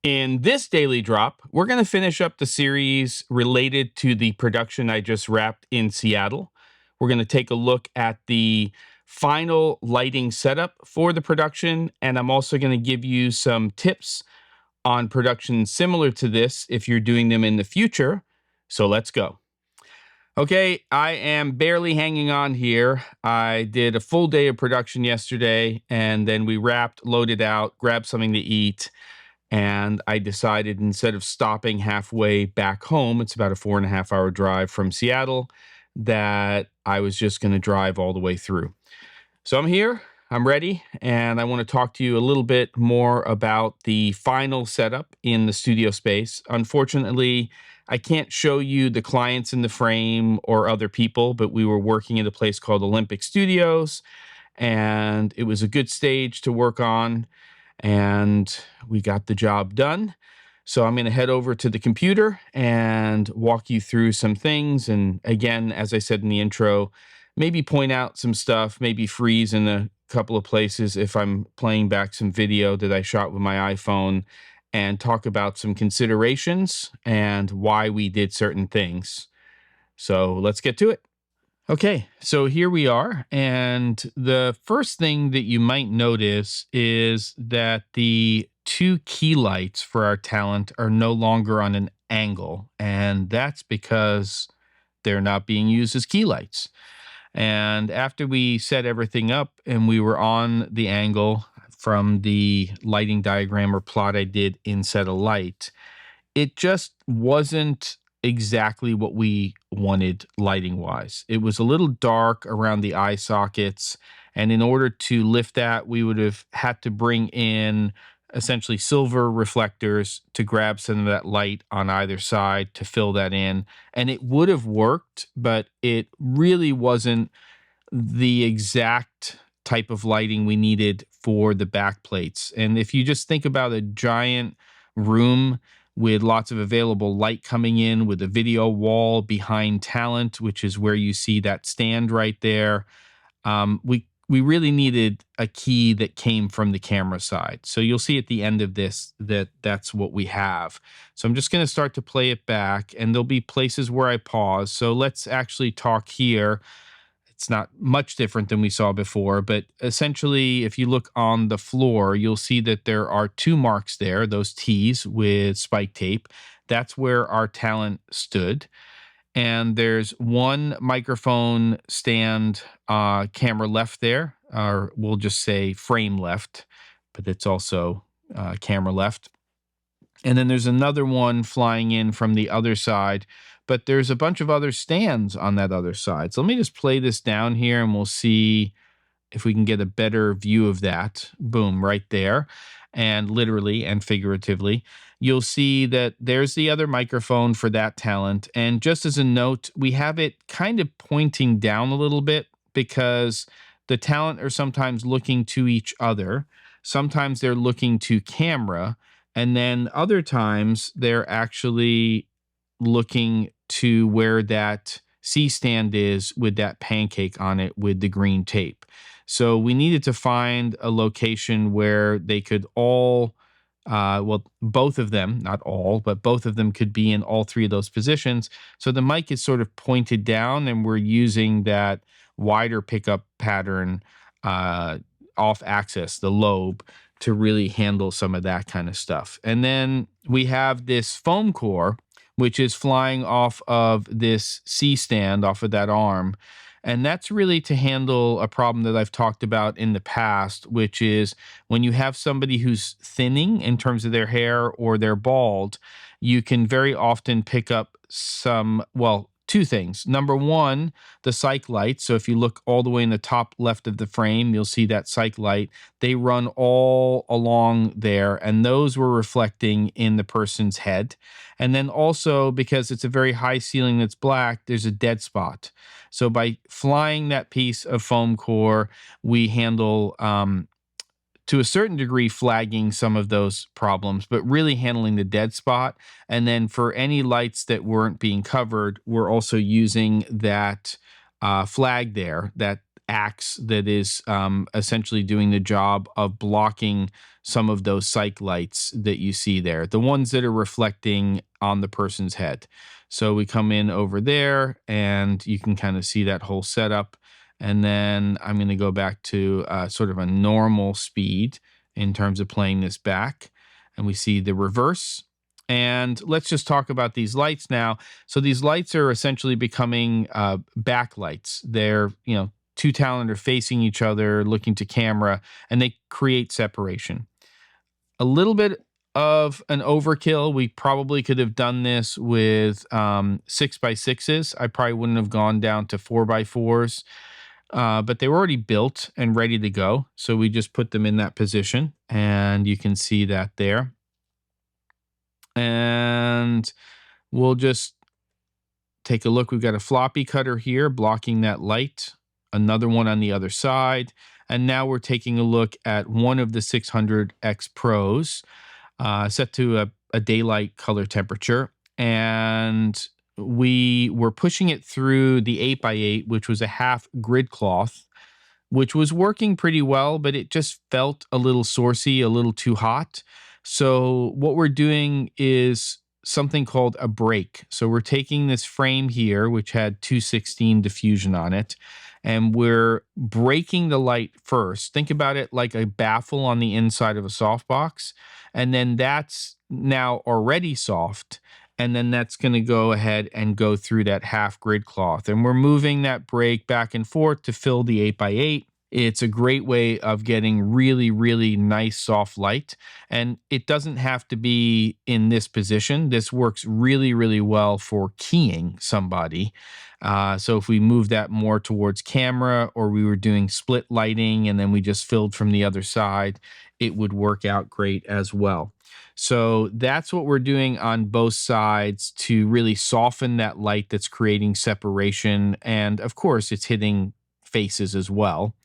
In this daily drop, we're going to finish up the series related to the production I just wrapped in Seattle. We're going to take a look at the final lighting setup for the production, and I'm also going to give you some tips on production similar to this if you're doing them in the future. So let's go. Okay, I am barely hanging on here. I did a full day of production yesterday, and then we wrapped, loaded out, grabbed something to eat. And I decided instead of stopping halfway back home, it's about a 4.5 hour drive from Seattle, that I was just going to drive all the way through. So I'm here, I'm ready, and I want to talk to you a little bit more about the final setup in the studio space. Unfortunately, I can't show you the clients in the frame or other people, but we were working at a place called Olympic Studios, and it was a good stage to work on. And we got the job done. So I'm going to head over to the computer and walk you through some things. And again, as I said in the intro, maybe point out some stuff, maybe freeze in a couple of places if I'm playing back some video that I shot with my iPhone, and talk about some considerations and why we did certain things. So let's get to it. Okay, so here we are, and the first thing that you might notice is that the two key lights for our talent are no longer on an angle, and that's because they're not being used as key lights. And after we set everything up and we were on the angle from the lighting diagram or plot I did in set.a.light, it just wasn't exactly what we wanted lighting wise. It was a little dark around the eye sockets, and in order to lift that, we would have had to bring in essentially silver reflectors to grab some of that light on either side to fill that in, and it would have worked, but it really wasn't the exact type of lighting we needed for the back plates. And if you just think about a giant room with lots of available light coming in, with a video wall behind talent, which is where you see that stand right there, we really needed a key that came from the camera side. So you'll see at the end of this that's what we have. So I'm just going to start to play it back, and there'll be places where I pause. So let's actually talk here. It's not much different than we saw before, but essentially, if you look on the floor, you'll see that there are two marks there, those T's with spike tape. That's where our talent stood. And there's one microphone stand camera left there, or we'll just say frame left, but it's also camera left. And then there's another one flying in from the other side, but there's a bunch of other stands on that other side. So let me just play this down here and we'll see if we can get a better view of that. Boom, right there. And literally and figuratively, you'll see that there's the other microphone for that talent. And just as a note, we have it kind of pointing down a little bit because the talent are sometimes looking to each other. Sometimes they're looking to camera. And then other times they're actually looking to where that C-stand is with that pancake on it with the green tape. So we needed to find a location where they could all, both of them, not all, but both of them could be in all three of those positions. So the mic is sort of pointed down, and we're using that wider pickup pattern off axis, the lobe, to really handle some of that kind of stuff. And then we have this foam core, which is flying off of this C-stand, off of that arm. And that's really to handle a problem that I've talked about in the past, which is when you have somebody who's thinning in terms of their hair or they're bald, you can very often pick up some, two things. Number one, the cyc light. So if you look all the way in the top left of the frame, you'll see that cyc light. They run all along there, and those were reflecting in the person's head. And then also, because it's a very high ceiling that's black, there's a dead spot. So by flying that piece of foam core, we handle to a certain degree flagging some of those problems, but really handling the dead spot. And then for any lights that weren't being covered, we're also using that flag there, that axe that is essentially doing the job of blocking some of those cyc lights that you see there, the ones that are reflecting on the person's head. So we come in over there and you can kind of see that whole setup. And then I'm going to go back to sort of a normal speed in terms of playing this back. And we see the reverse. And let's just talk about these lights now. So these lights are essentially becoming backlights. They're, two talent are facing each other, looking to camera, and they create separation. A little bit of an overkill. We probably could have done this with 6x6s. I probably wouldn't have gone down to 4x4s, but they were already built and ready to go. So we just put them in that position, and you can see that there. And we'll just take a look. We've got a floppy cutter here blocking that light, another one on the other side. And now we're taking a look at one of the 600X Pros set to a daylight color temperature. And we were pushing it through the 8x8, which was a half grid cloth, which was working pretty well, but it just felt a little sourcey, a little too hot. So what we're doing is something called a break. So we're taking this frame here, which had 216 diffusion on it, and we're breaking the light first. Think about it like a baffle on the inside of a softbox, and then that's now already soft, and then that's going to go ahead and go through that half grid cloth. And we're moving that break back and forth to fill the 8x8. It's a great way of getting really, really nice soft light. And it doesn't have to be in this position. This works really, really well for keying somebody. So if we move that more towards camera, or we were doing split lighting and then we just filled from the other side, it would work out great as well. So that's what we're doing on both sides to really soften that light that's creating separation. And of course, it's hitting faces as well.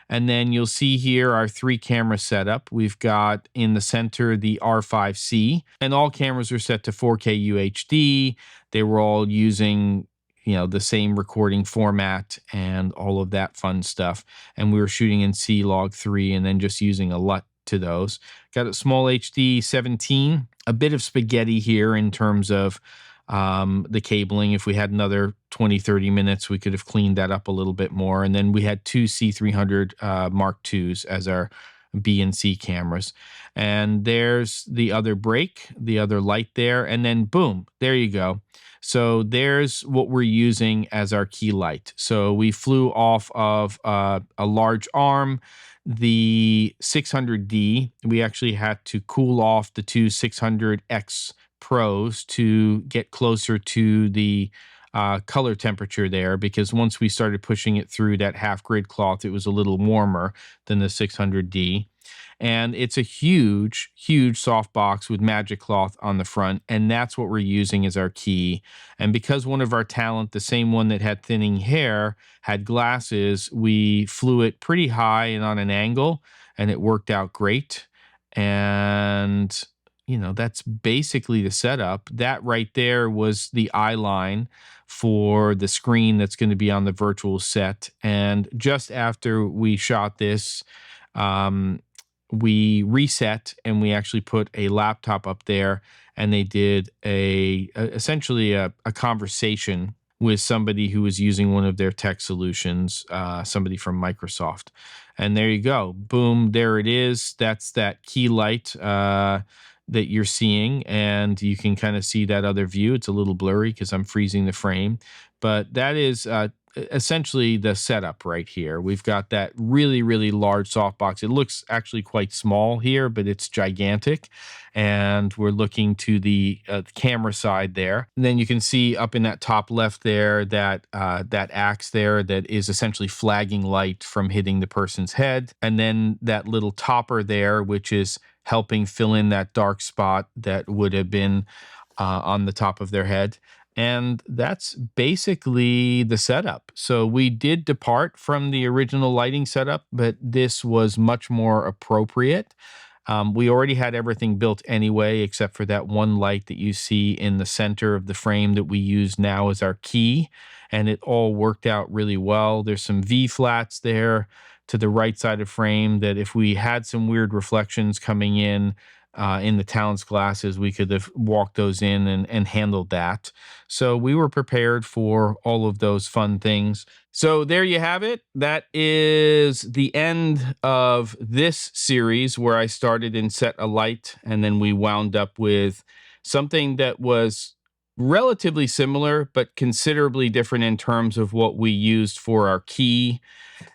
And then you'll see here our 3 camera setup. We've got in the center the R5 C, and all cameras are set to 4K UHD. They were all using, the same recording format and all of that fun stuff. And we were shooting in C-Log3 and then just using a LUT to those. Got a small HD 17, a bit of spaghetti here in terms of the cabling. If we had another 20-30 minutes, we could have cleaned that up a little bit more. And then we had 2 C300 Mark IIs as our B and C cameras. And there's the other break, the other light there, and then boom, there you go. So there's what we're using as our key light. So we flew off of a large arm, the 600D. We actually had to cool off the 2 600X Pros to get closer to the color temperature there, because once we started pushing it through that half grid cloth, it was a little warmer than the 600D. And it's a huge, huge soft box with magic cloth on the front, and that's what we're using as our key. And because one of our talent, the same one that had thinning hair, had glasses, we flew it pretty high and on an angle, and it worked out great. And that's basically the setup. That right there was the eye line for the screen that's going to be on the virtual set. And just after we shot this, we reset and we actually put a laptop up there, and they did essentially a conversation with somebody who was using one of their tech solutions, somebody from Microsoft. And there you go. Boom, there it is. That's that key light that you're seeing, and you can kind of see that other view. It's a little blurry because I'm freezing the frame, but that is essentially the setup right here. We've got that really, really large softbox. It looks actually quite small here, but it's gigantic. And we're looking to the camera side there. And then you can see up in that top left there, that axe there that is essentially flagging light from hitting the person's head. And then that little topper there, which is helping fill in that dark spot that would have been on the top of their head. And that's basically the setup. So we did depart from the original lighting setup, but this was much more appropriate. We already had everything built anyway, except for that one light that you see in the center of the frame that we use now as our key, and it all worked out really well. There's some V-flats there to the right side of frame that if we had some weird reflections coming in the Talent's glasses, we could have walked those in and handled that. So we were prepared for all of those fun things. So there you have it. That is the end of this series where I started in set.a.light, and then we wound up with something that was relatively similar, but considerably different in terms of what we used for our key.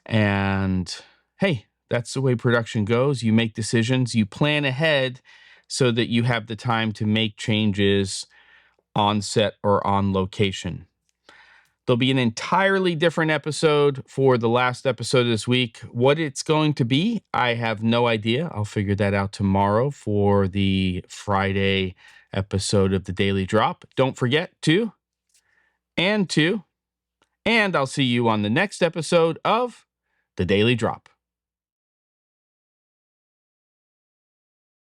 And hey, that's the way production goes. You make decisions, you plan ahead so that you have the time to make changes on set or on location. There'll be an entirely different episode for the last episode of this week. What it's going to be, I have no idea. I'll figure that out tomorrow for the Friday episode of the Daily Drop. Don't forget to, and I'll see you on the next episode of the Daily Drop.